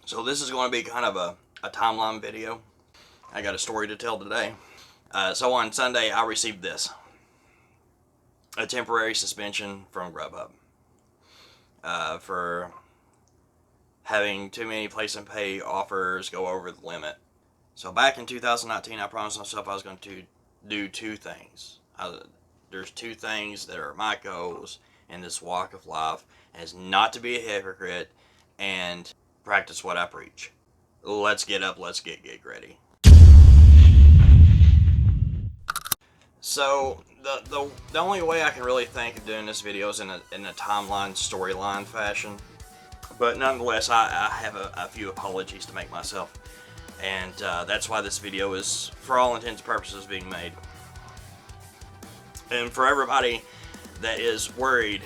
So this is going to be kind of a timeline video. I got a story to tell today. So on Sunday, I received this. A temporary suspension from Grubhub. For having too many place and pay offers go over the limit. So back in 2019, I promised myself I was going to do two things. There's two things that are my goals in this walk of life, and it's not to be a hypocrite and practice what I preach. Let's get up, let's get gig ready. So the only way I can really think of doing this video is in a timeline, storyline fashion. But nonetheless, I have a few apologies to make myself. And that's why this video is, for all intents and purposes, being made. And for everybody that is worried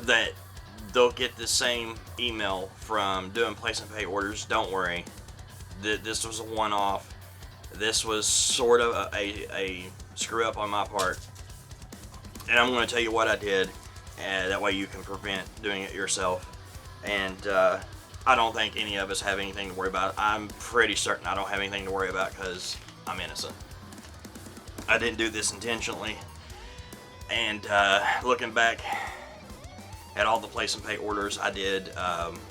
that they'll get the same email from doing place and pay orders, don't worry. This was a one-off. This was sort of a screw up on my part. And I'm going to tell you what I did, and that way you can prevent doing it yourself. And I don't think any of us have anything to worry about. I'm pretty certain I don't have anything to worry about because I'm innocent. I didn't do this intentionally. And looking back at all the place and pay orders I did,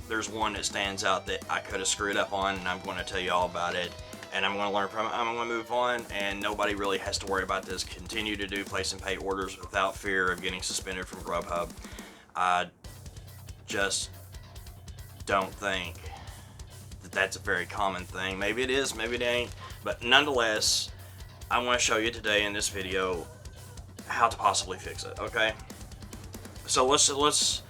there's one that stands out that I could have screwed up on, and I'm going to tell you all about it. And I'm going to learn from it. I'm going to move on, and nobody really has to worry about this. Continue to do place and pay orders without fear of getting suspended from Grubhub. I just don't think that that's a very common thing. Maybe it is, maybe it ain't. But nonetheless, I want to show you today in this video how to possibly fix it. Okay? So let's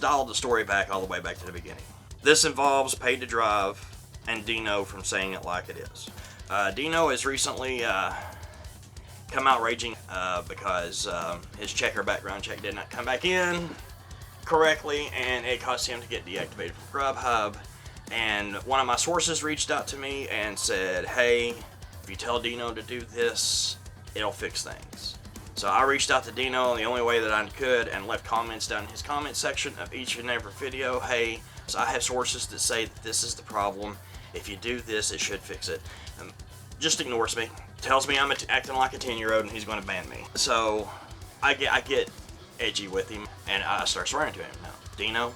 dial the story back all the way back to the beginning. This involves Paid to Drive and Dino from Saying It Like It Is. Dino has recently come out raging because his checker background check did not come back in correctly, and it caused him to get deactivated from Grubhub. And one of my sources reached out to me and said, hey, if you tell Dino to do this, it'll fix things. So I reached out to Dino in the only way that I could and left comments down in his comment section of each and every video. Hey, so I have sources that say that this is the problem. If you do this, it should fix it. Just ignores me. Tells me I'm acting like a 10-year-old and he's going to ban me. So I get edgy with him and I start swearing to him. Now, Dino,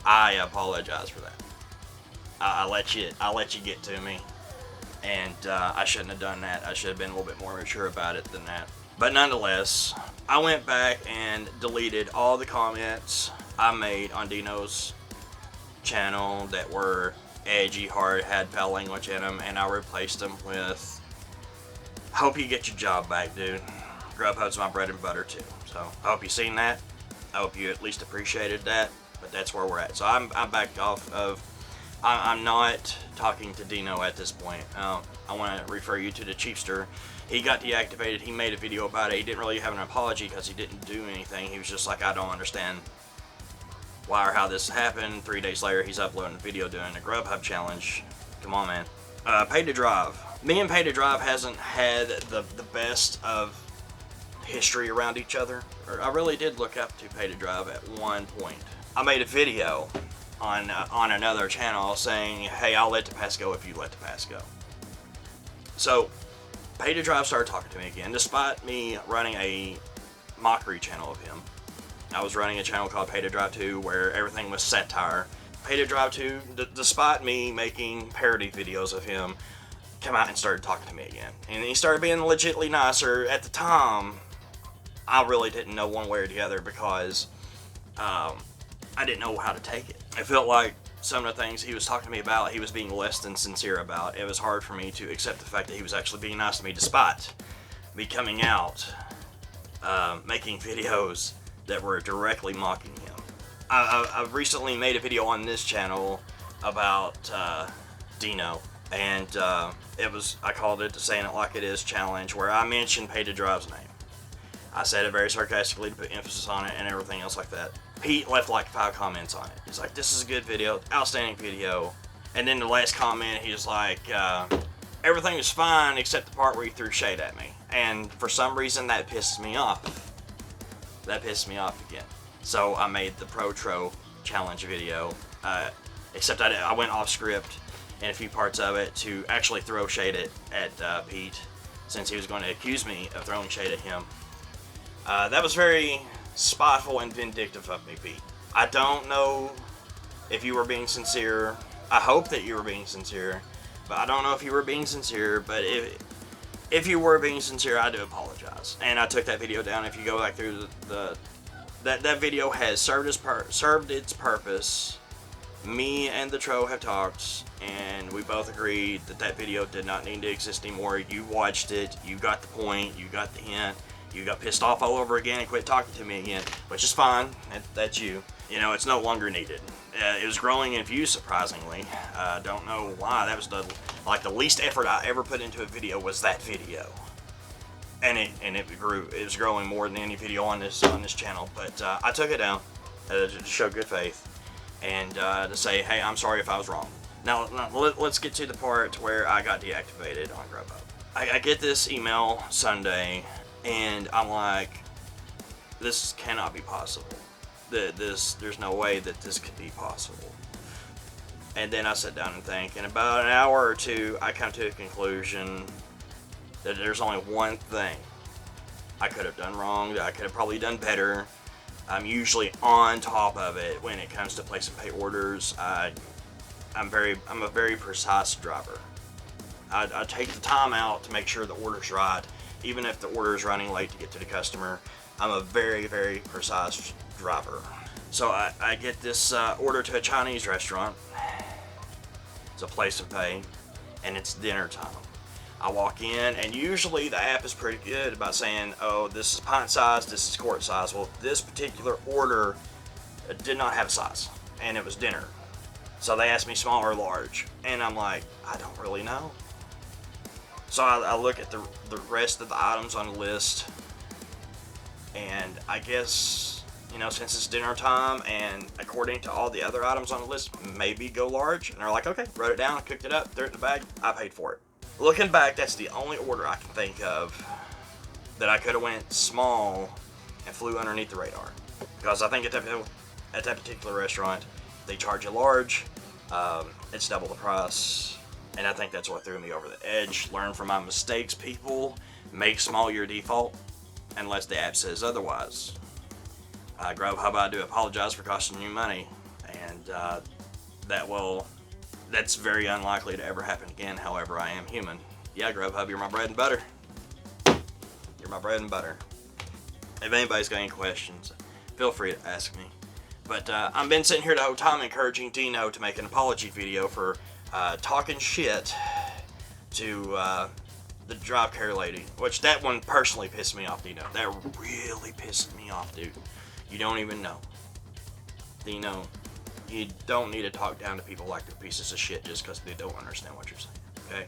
I apologize for that. I let you get to me, and I shouldn't have done that. I should have been a little bit more mature about it than that. But nonetheless, I went back and deleted all the comments I made on Dino's channel that were edgy, hard, had foul language in them, and I replaced them with, hope you get your job back, dude. Grubhub's my bread and butter too. So I hope you seen that. I hope you at least appreciated that. But that's where we're at. So I'm backed off of. I'm not talking to Dino at this point. I want to refer you to the Chiefster. He got deactivated. He made a video about it. He didn't really have an apology because he didn't do anything. He was just like, I don't understand why or how this happened. 3 days later, he's uploading a video doing a Grubhub challenge. Come on, man. Paid to Drive. Me and Paid to Drive hasn't had the best of history around each other. I really did look up to Paid to Drive at one point. I made a video on another channel saying, hey, I'll let the pass go if you let the pass go. So Paid to Drive started talking to me again, despite me running a mockery channel of him. I was running a channel called Paid to Drive 2 where everything was satire. Paid to Drive 2, despite me making parody videos of him, came out and started talking to me again. And he started being legitimately nicer. At the time, I really didn't know one way or the other because I didn't know how to take it. I felt like some of the things he was talking to me about, he was being less than sincere about. It was hard for me to accept the fact that he was actually being nice to me despite me coming out, making videos that were directly mocking him. I've recently made a video on this channel about Dino, and I called it the Saying It Like It Is challenge, where I mentioned Paid to Drive's name. I said it very sarcastically to put emphasis on it and everything else like that. Pete left like 5 comments on it. He's like, this is a good video, outstanding video. And then the last comment, he was like, everything is fine except the part where he threw shade at me. And for some reason that pisses me off. That pissed me off again. So I made the Pro Tro challenge video, except I went off script in a few parts of it to actually throw shade at Pete, since he was going to accuse me of throwing shade at him. That was very spiteful and vindictive of me, Pete. I don't know if you were being sincere. I hope that you were being sincere, but I don't know if you were being sincere. But if you were being sincere, I do apologize. And I took that video down. If you go back through that video has served its purpose. Me and the Tro have talked, and we both agreed that video did not need to exist anymore. You watched it, you got the point, you got the hint, you got pissed off all over again and quit talking to me again, which is fine. That's you. You know, it's no longer needed. It was growing in views, surprisingly. Don't know why. That was the least effort I ever put into a video was that video, and it grew. It was growing more than any video on this channel. But I took it down to show good faith. And to say, hey, I'm sorry if I was wrong. Now let's get to the part where I got deactivated on Grubhub. I get this email Sunday, and I'm like, this cannot be possible. There's no way that this could be possible. And then I sat down and think, in about an hour or two, I come to a conclusion that there's only one thing I could have done wrong, that I could have probably done better. I'm usually on top of it when it comes to place and pay orders. I'm a very precise driver. I take the time out to make sure the order's right, even if the order is running late to get to the customer. I'm a very, very precise driver. So I get this order to a Chinese restaurant. It's a place and pay, and it's dinner time. I walk in, and usually the app is pretty good about saying, oh, this is pint size, this is quart size. Well, this particular order did not have a size, and it was dinner. So they asked me small or large, and I'm like, I don't really know. So I look at the rest of the items on the list, and I guess, you know, since it's dinner time, and according to all the other items on the list, maybe go large. And they're like, okay, wrote it down, cooked it up, threw it in the bag, I paid for it. Looking back, that's the only order I can think of that I could have went small and flew underneath the radar. Because I think at that particular restaurant, they charge you large, it's double the price, and I think that's what threw me over the edge. Learn from my mistakes, people. Make small your default, unless the app says otherwise. Grubhub, I do apologize for costing you money, and that's very unlikely to ever happen again. However, I am human. Yeah, Grubhub, you're my bread and butter. You're my bread and butter. If anybody's got any questions, feel free to ask me. But I've been sitting here the whole time encouraging Dino to make an apology video for talking shit to the drive care lady. Which, that one personally pissed me off, Dino. That really pissed me off, dude. You don't even know. Dino, you don't need to talk down to people like they're pieces of shit just because they don't understand what you're saying, okay?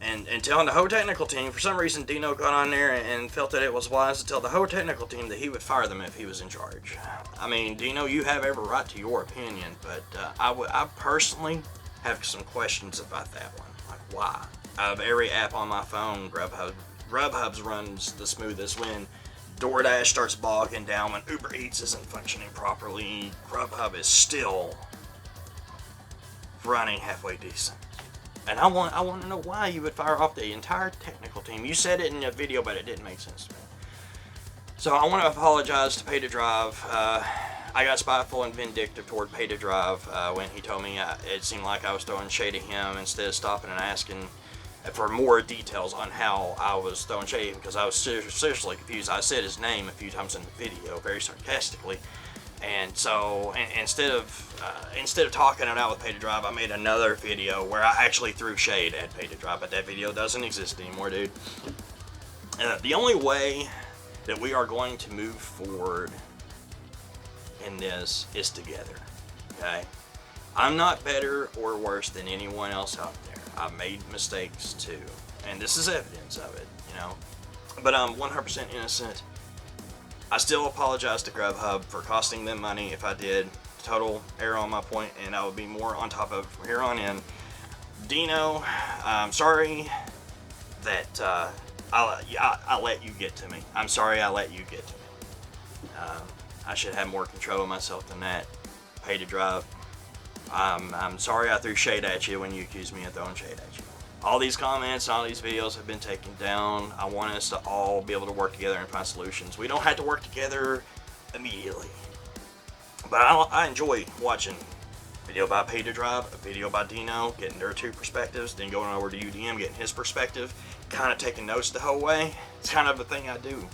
And telling the whole technical team, for some reason Dino got on there and felt that it was wise to tell the whole technical team that he would fire them if he was in charge. I mean, Dino, you have every right to your opinion, but I personally have some questions about that one. Like, why? Out of every app on my phone, Grubhub's runs the smoothest. When DoorDash starts bogging down, when Uber Eats isn't functioning properly, Grubhub is still running halfway decent. And I want to know why you would fire off the entire technical team. You said it in a video, but it didn't make sense to me. So I want to apologize to Pay to Drive. I got spiteful and vindictive toward Pay to Drive when he told me it seemed like I was throwing shade at him instead of stopping and asking for more details on how I was throwing shade, because I was seriously confused. I said his name a few times in the video, very sarcastically. And so instead of talking it out with Pay to Drive, I made another video where I actually threw shade at Pay to Drive, but that video doesn't exist anymore, dude. The only way that we are going to move forward in this is together, okay? I'm not better or worse than anyone else out there. I've made mistakes too, and this is evidence of it, you know? But I'm 100% innocent. I still apologize to Grubhub for costing them money if I did. Total error on my point, and I will be more on top of it from here on in. Dino, I'm sorry that I let you get to me. I'm sorry I let you get to me. I should have more control of myself than that. Pay to Drive, I'm sorry I threw shade at you when you accused me of throwing shade at you. All these comments and all these videos have been taken down. I want us to all be able to work together and find solutions. We don't have to work together immediately. But I enjoy watching a video by Pay to Drive, a video by Dino, getting their two perspectives, then going over to UDM, getting his perspective, kind of taking notes the whole way. It's kind of a thing I do.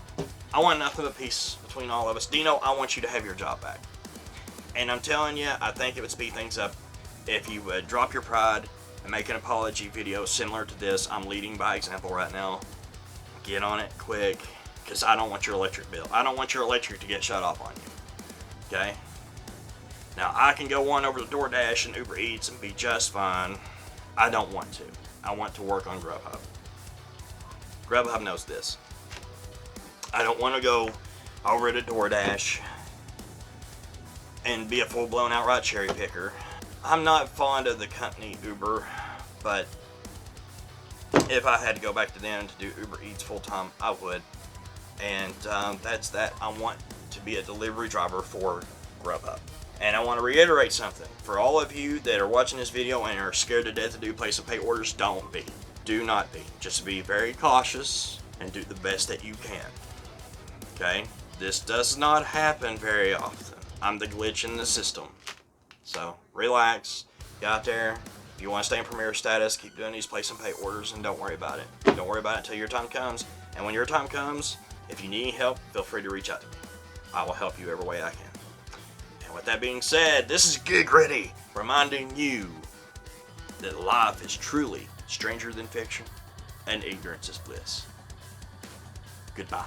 I want nothing but peace between all of us. Dino, I want you to have your job back. And I'm telling you, I think it would speed things up if you would drop your pride and make an apology video similar to this. I'm leading by example right now. Get on it quick, because I don't want your electric bill. I don't want your electric to get shut off on you. Okay? Now, I can go on over to DoorDash and Uber Eats and be just fine. I don't want to. I want to work on Grubhub. Grubhub knows this. I don't want to go over to DoorDash and be a full-blown outright cherry picker. I'm not fond of the company Uber, but if I had to go back to them to do Uber Eats full-time, I would. And that's that. I want to be a delivery driver for Grubhub. And I want to reiterate something. For all of you that are watching this video and are scared to death to do place and pay orders, don't be. Do not be. Just be very cautious and do the best that you can. Okay? This does not happen very often. I'm the glitch in the system. So, relax. Get out there. If you want to stay in Premier status, keep doing these place and pay orders and don't worry about it. Don't worry about it until your time comes. And when your time comes, if you need any help, feel free to reach out to me. I will help you every way I can. And with that being said, this is Gig Ready, reminding you that life is truly stranger than fiction and ignorance is bliss. Goodbye.